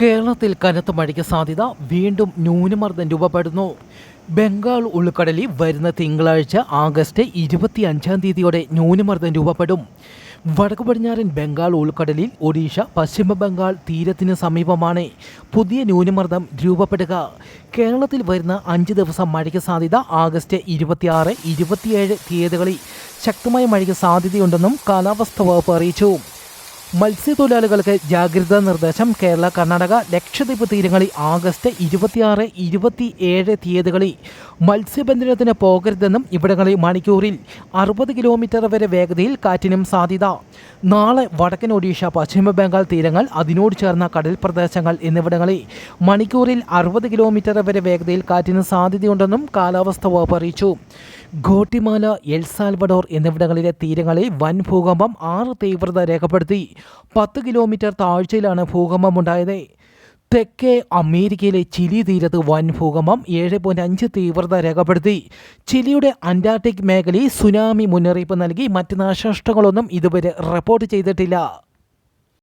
കേരളത്തിൽ കനത്ത മഴയ്ക്ക് സാധ്യത. വീണ്ടും ന്യൂനമർദ്ദം രൂപപ്പെടുന്നു. ബംഗാൾ ഉൾക്കടലിൽ വരുന്ന തിങ്കളാഴ്ച ആഗസ്റ്റ് 25 ന്യൂനമർദ്ദം രൂപപ്പെടും. വടക്കു പടിഞ്ഞാറൻ ബംഗാൾ ഉൾക്കടലിൽ ഒഡീഷ, പശ്ചിമ ബംഗാൾ തീരത്തിന് സമീപമാണ് പുതിയ ന്യൂനമർദ്ദം രൂപപ്പെടുക. കേരളത്തിൽ വരുന്ന 5 ദിവസം മഴയ്ക്ക് സാധ്യത. ആഗസ്റ്റ് 26, 27 തീയതികളിൽ ശക്തമായ മഴയ്ക്ക് സാധ്യതയുണ്ടെന്നും കാലാവസ്ഥാ വകുപ്പ് അറിയിച്ചു. മത്സ്യത്തൊഴിലാളികൾക്ക് ജാഗ്രതാ നിർദ്ദേശം. കേരള, കർണാടക, ലക്ഷദ്വീപ് തീരങ്ങളിൽ ആഗസ്റ്റ് 26, 27 തീയതികളിൽ മത്സ്യബന്ധനത്തിന് പോകരുതെന്നും ഇവിടങ്ങളിൽ മണിക്കൂറിൽ 60 കിലോമീറ്റർ വരെ വേഗതയിൽ കാറ്റിനും സാധ്യത. നാളെ വടക്കൻ ഒഡീഷ, പശ്ചിമ ബംഗാൾ തീരങ്ങൾ, അതിനോട് ചേർന്ന കടൽ പ്രദേശങ്ങൾ എന്നിവിടങ്ങളിൽ മണിക്കൂറിൽ 60 കിലോമീറ്റർ വരെ വേഗതയിൽ കാറ്റിന് സാധ്യതയുണ്ടെന്നും കാലാവസ്ഥാ വകുപ്പ് അറിയിച്ചു. ഗോട്ടിമാല, എൽ സാൽവഡോർ എന്നിവിടങ്ങളിലെ തീരങ്ങളിൽ വൻ ഭൂകമ്പം. 6 തീവ്രത രേഖപ്പെടുത്തി. 10 കിലോമീറ്റർ താഴ്ചയിലാണ് ഭൂകമ്പമുണ്ടായത്. തെക്കേ അമേരിക്കയിലെ ചിലി തീരത്ത് വൻ ഭൂകമ്പം. 7.5 തീവ്രത രേഖപ്പെടുത്തി. ചിലിയുടെ അന്റാർട്ടിക് മേഖലയിൽ സുനാമി മുന്നറിയിപ്പ് നൽകി. മറ്റ് നാശനഷ്ടങ്ങളൊന്നും ഇതുവരെ റിപ്പോർട്ട് ചെയ്തിട്ടില്ല.